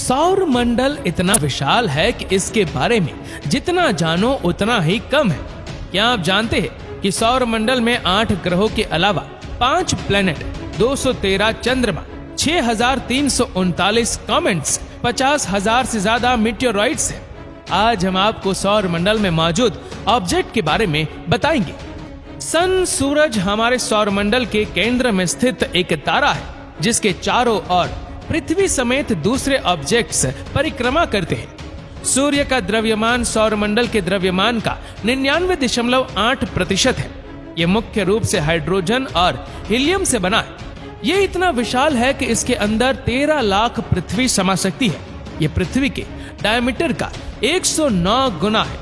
सौर मंडल इतना विशाल है कि इसके बारे में जितना जानो उतना ही कम है। क्या आप जानते हैं कि सौर मंडल में 8 ग्रहों के अलावा 5 प्लैनेट, 213 चंद्रमा, 6,339 कॉमेट्स, 50,000 से ज्यादा मीटियोराइट्स हैं। आज हम आपको सौर मंडल में मौजूद ऑब्जेक्ट के बारे में बताएंगे। सन, सूरज हमारे सौर मंडल के केंद्र में स्थित एक तारा है जिसके चारों ओर पृथ्वी समेत दूसरे ऑब्जेक्ट्स परिक्रमा करते हैं। सूर्य का द्रव्यमान सौर मंडल के द्रव्यमान का 99.8% है। यह मुख्य रूप से हाइड्रोजन और हीलियम से बना है। यह इतना विशाल है कि इसके अंदर 13 लाख पृथ्वी समा सकती है। यह पृथ्वी के डायमीटर का 109 गुना है।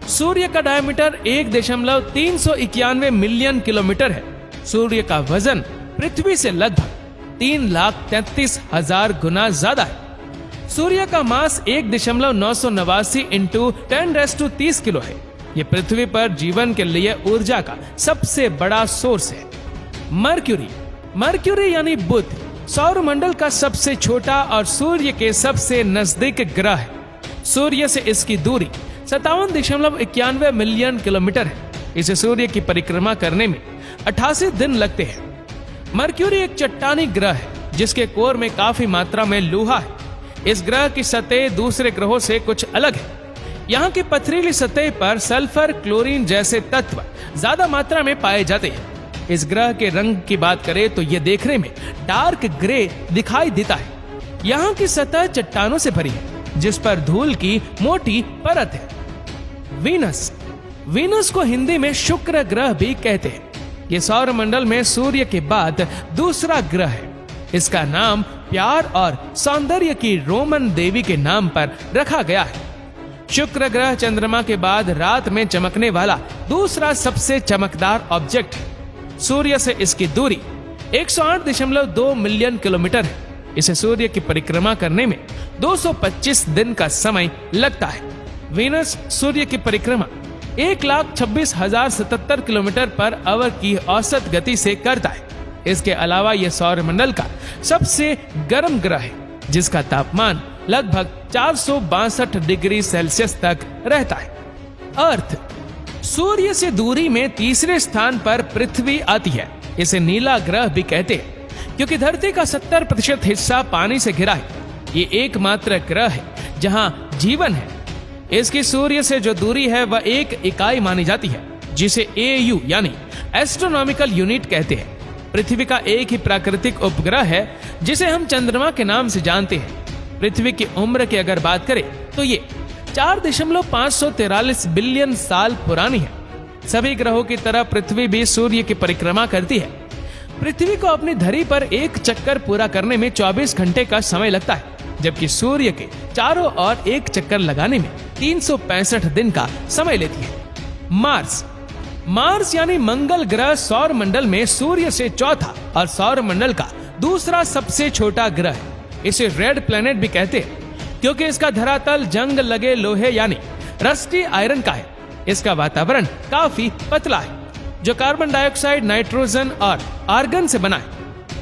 सूर्य का डायमीटर 1.391 मिलियन किलोमीटर है। सूर्य का वजन पृथ्वी से लगभग 3,33,000 गुना ज्यादा है। सूर्य का मास 1.989 इंटू 10⁻30 किलो है। यह पृथ्वी पर जीवन के लिए ऊर्जा का सबसे बड़ा सोर्स है। मर्क्यूरी यानी बुध सौर मंडल का सबसे छोटा और सूर्य के सबसे नजदीक ग्रह है। सूर्य से इसकी दूरी 57.91 मिलियन किलोमीटर है। इसे सूर्य की परिक्रमा करने में 88 दिन लगते हैं। मर्क्यूरी एक चट्टानी ग्रह है जिसके कोर में काफी मात्रा में लोहा है। इस ग्रह की सतह दूसरे ग्रहों से कुछ अलग है। यहाँ की पथरीली सतह पर सल्फर, क्लोरीन जैसे तत्व ज्यादा मात्रा में पाए जाते हैं। इस ग्रह के रंग की बात करें तो यह देखने में डार्क ग्रे दिखाई देता है। यहाँ की सतह चट्टानों से भरी है जिस पर धूल की मोटी परत है। वीनस को हिंदी में शुक्र ग्रह भी कहते हैं। ये सौर मंडल में सूर्य के बाद दूसरा ग्रह है। इसका नाम प्यार और सौंदर्य की रोमन देवी के नाम पर रखा गया है। शुक्र ग्रह चंद्रमा के बाद रात में चमकने वाला दूसरा सबसे चमकदार ऑब्जेक्ट है। सूर्य से इसकी दूरी 108.2 मिलियन किलोमीटर है। इसे सूर्य की परिक्रमा करने में 225 दिन का समय लगता है। वीनस सूर्य की परिक्रमा 1,26,077 किलोमीटर पर आवर की औसत गति से करता है। इसके अलावा यह सौर मंडल का सबसे गर्म ग्रह है जिसका तापमान लगभग 462 डिग्री सेल्सियस तक रहता है। अर्थ सूर्य से दूरी में तीसरे स्थान पर पृथ्वी आती है। इसे नीला ग्रह भी कहते हैं क्योंकि धरती का 70% हिस्सा पानी से घिरा है। ये एकमात्र ग्रह है जहां जीवन है। इसकी सूर्य से जो दूरी है वह एक इकाई मानी जाती है जिसे AU यानी एस्ट्रोनॉमिकल यूनिट कहते हैं। पृथ्वी का एक ही प्राकृतिक उपग्रह है जिसे हम चंद्रमा के नाम से जानते हैं। पृथ्वी की उम्र की अगर बात करें तो ये 4.543 बिलियन साल पुरानी है। सभी ग्रहों की तरह पृथ्वी भी सूर्य की परिक्रमा करती है। पृथ्वी को अपनी धरी पर एक चक्कर पूरा करने में 24 घंटे का समय लगता है, जबकि सूर्य के चारों ओर एक चक्कर लगाने में 365 दिन का समय लेती है। मार्स यानी मंगल ग्रह सौर मंडल में सूर्य से चौथा और सौर मंडल का दूसरा सबसे छोटा ग्रह है। इसे रेड प्लैनेट भी कहते हैं क्योंकि इसका धरातल जंग लगे लोहे यानी रस्टी आयरन का है। इसका वातावरण काफी पतला है जो कार्बन डाइऑक्साइड, नाइट्रोजन और आर्गन से बना है।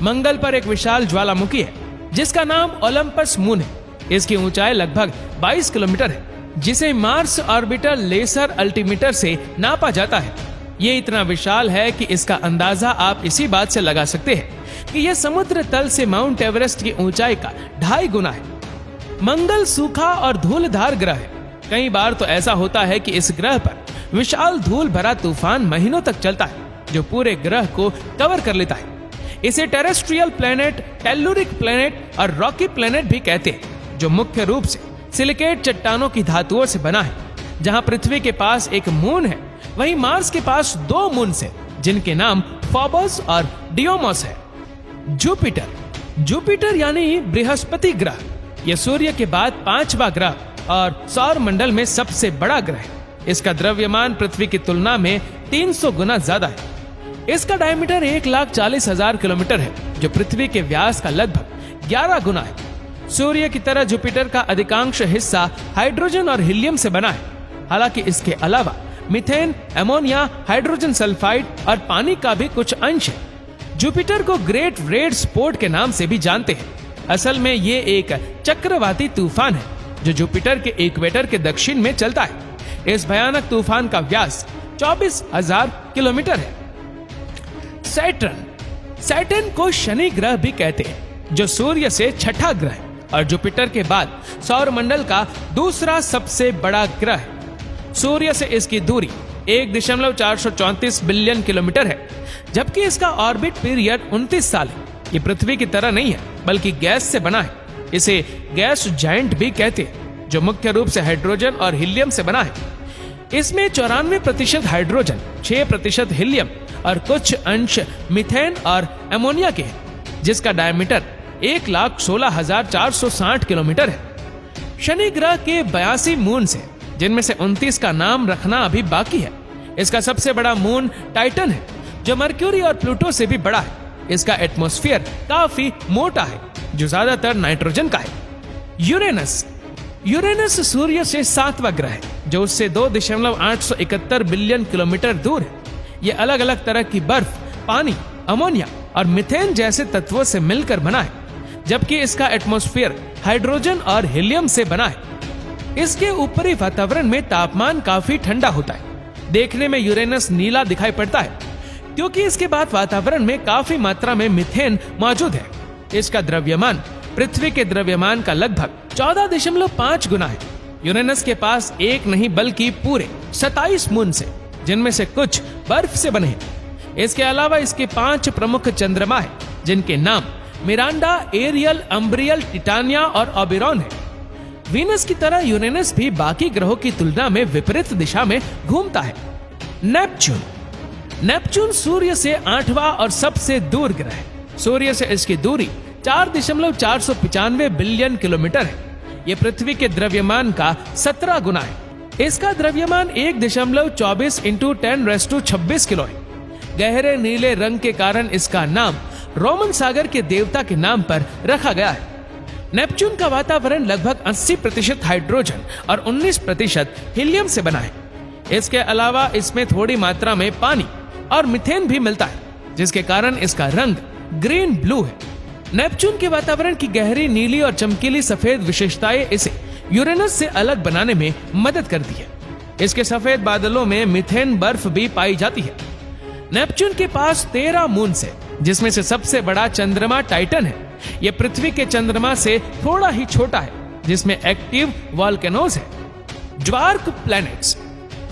मंगल पर एक विशाल ज्वालामुखी है जिसका नाम ओलंपस मून है। इसकी ऊंचाई लगभग 22 किलोमीटर है जिसे मार्स ऑर्बिटर लेसर अल्टीमीटर से नापा जाता है। ये इतना विशाल है कि इसका अंदाजा आप इसी बात से लगा सकते हैं कि यह समुद्र तल से माउंट एवरेस्ट की ऊंचाई का 2.5 गुना है। मंगल सूखा और धूलधार ग्रह है। कई बार तो ऐसा होता है कि इस ग्रह पर विशाल धूल भरा तूफान महीनों तक चलता है जो पूरे ग्रह को कवर कर लेता है। इसे टेरेस्ट्रियल प्लैनेट, टेल्लुरिक प्लैनेट और रॉकी प्लैनेट भी कहते हैं जो मुख्य रूप से सिलिकेट चट्टानों की धातुओं से बना है। जहां पृथ्वी के पास एक मून है वहीं मार्स के पास 2 मून्स हैं जिनके नाम फोबोस और डियोमोस है। जुपिटर यानी बृहस्पति ग्रह यह सूर्य के बाद 5वां ग्रह और सौर मंडल में सबसे बड़ा ग्रह है। इसका द्रव्यमान पृथ्वी की तुलना में 300 गुना ज्यादा है। इसका डायमीटर 1,40,000 किलोमीटर है जो पृथ्वी के व्यास का लगभग 11 गुना है। सूर्य की तरह जुपिटर का अधिकांश हिस्सा हाइड्रोजन और हीलियम से बना है। हालांकि इसके अलावा मीथेन, अमोनिया, हाइड्रोजन सल्फाइड और पानी का भी कुछ अंश है। जुपिटर को ग्रेट रेड स्पॉट के नाम से भी जानते हैं। असल में ये एक चक्रवाती तूफान है जो जुपिटर के इक्वेटर के दक्षिण में चलता है। इस भयानक तूफान का व्यास 24,000 किलोमीटर है। सैटर्न को शनि ग्रह भी कहते हैं, जो सूर्य से छठा ग्रह है और जुपिटर के बाद सौरमंडल का दूसरा सबसे बड़ा ग्रह है। सूर्य से इसकी दूरी 1.434 बिलियन किलोमीटर है, जबकि इसका ऑर्बिट पीरियड 29 साल है। ये पृथ्वी की तरह नहीं है, बल्कि गैस से बना है। इसे गैस जायंट भी कहते हैं, जो मुख्य रूप से हाइड्रोजन और हीलियम से बना है। इसमें 94% हाइड्रोजन, 6% हीलियम और कुछ अंश मीथेन और अमोनिया के हैं, जिसका डायमीटर 1,16,460 किलोमीटर है। शनि ग्रह के 82 मून से, जिनमें से 29 का नाम रखना अभी बाकी है। इसका सबसे बड़ा मून टाइटन है, जो मरक्यूरी और प्लूटो से भी बड़ा है। इसका एटमॉस्फेयर काफी मोटा है, जो ज्यादातर नाइट्रोजन का है। यूरेनस सूर्य से 7वां ग्रह है, जो उससे 2.871 बिलियन किलोमीटर दूर है। ये अलग अलग तरह की बर्फ, पानी, अमोनिया और मीथेन जैसे तत्वों से मिलकर बना है, जबकि इसका एटमॉस्फेयर हाइड्रोजन और हीलियम से बना है। इसके ऊपरी वातावरण में तापमान काफी ठंडा होता है। देखने में यूरेनस नीला दिखाई पड़ता है, क्योंकि इसके बाद वातावरण में काफी मात्रा में मीथेन मौजूद है। इसका द्रव्यमान पृथ्वी के द्रव्यमान का लगभग 14.5 गुना है। यूरेनस के पास एक नहीं बल्कि पूरे 27 मून से, जिनमें से कुछ बर्फ से बने हैं। इसके अलावा इसके 5 प्रमुख चंद्रमा हैं, जिनके नाम मिरांडा, एरियल, अम्ब्रियल, टिटानिया और ऑबिरॉन है। वीनस की तरह यूरेनस भी बाकी ग्रहों की तुलना में विपरीत दिशा में घूमता है। नेपच्यून सूर्य से 8वां और सबसे दूर ग्रह है। सूर्य से इसकी दूरी 4.495 बिलियन किलोमीटर है। यह पृथ्वी के द्रव्यमान का 17 गुना है। इसका द्रव्यमान 1.24 × 10⁻26 किलो है। गहरे नीले रंग के कारण इसका नाम रोमन सागर के देवता के नाम पर रखा गया है। नेपच्यून का वातावरण लगभग 80% हाइड्रोजन और 19% हीलियम से बना है। इसके अलावा इसमें थोड़ी मात्रा में पानी और मीथेन भी मिलता है, जिसके कारण इसका रंग ग्रीन ब्लू है। नेपच्यून के वातावरण की गहरी नीली और चमकीली सफेद विशेषताएं इसे यूरेनस से अलग बनाने में मदद करती है। इसके सफेद बादलों में मीथेन बर्फ भी पाई जाती है। नेपच्यून के पास 13 मून से, जिसमें से सबसे बड़ा चंद्रमा टाइटन है। यह पृथ्वी के चंद्रमा से थोड़ा ही छोटा है, जिसमें एक्टिव वॉल्केनोज है। Dwarf planets.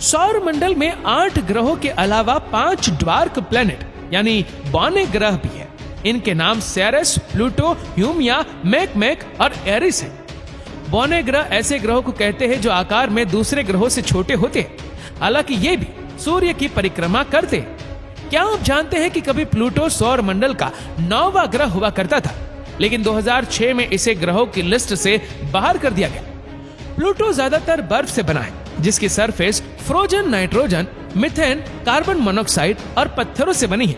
सौर मंडल में 8 ग्रहों के अलावा 5 ड्वार्फ प्लैनेट यानी बौने ग्रह भी है। इनके नाम सेरेस, प्लूटो, ह्यूमिया, मैकमैक और एरिस है। बौने ग्रह ऐसे ग्रहों को कहते हैं जो आकार में दूसरे ग्रहों से छोटे होते हैं, हालांकि ये भी सूर्य की परिक्रमा करते हैं। क्या आप जानते हैं कि कभी प्लूटो सौर मंडल का 9वां ग्रह हुआ करता था, लेकिन 2006 में इसे ग्रहों की लिस्ट से बाहर कर दिया गया। प्लूटो ज्यादातर बर्फ से बना है, जिसकी surface frozen nitrogen, methane, carbon monoxide और पत्थरों से बनी है।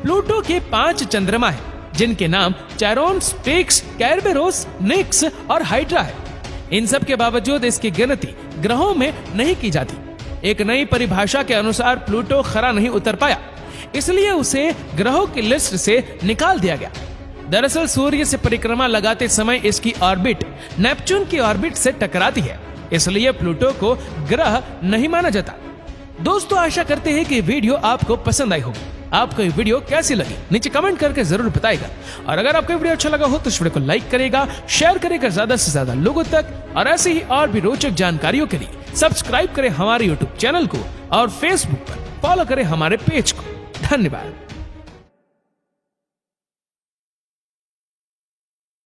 प्लूटो के 5 चंद्रमा हैं, जिनके नाम चैरोन, स्पिक्स, कैरबेरोस, निक्स और हाइड्रा है। इन सब के बावजूद इसकी गिनती ग्रहों में नहीं की जाती। एक नई परिभाषा के अनुसार प्लूटो खरा नहीं उतर पाया, इसलिए उसे ग्रहों की लिस्ट से निकाल दिया गया। दरअसल सूर्य से परिक्रमा लगाते समय इसकी ऑर्बिट नेपच्यून की ऑर्बिट से टकराती है, इसलिए प्लूटो को ग्रह नहीं माना जाता। दोस्तों, आशा करते हैं कि वीडियो आपको पसंद आई होगी। आपको ये वीडियो कैसी लगी नीचे कमेंट करके जरूर बताएगा, और अगर आपको वीडियो अच्छा लगा हो तो इस वीडियो को लाइक करेगा, शेयर करेगा ज्यादा से ज्यादा लोगों तक, और ऐसे ही और भी रोचक जानकारियों के लिए सब्सक्राइब करें हमारे YouTube चैनल को और Facebook पर फॉलो करें हमारे पेज को। धन्यवाद।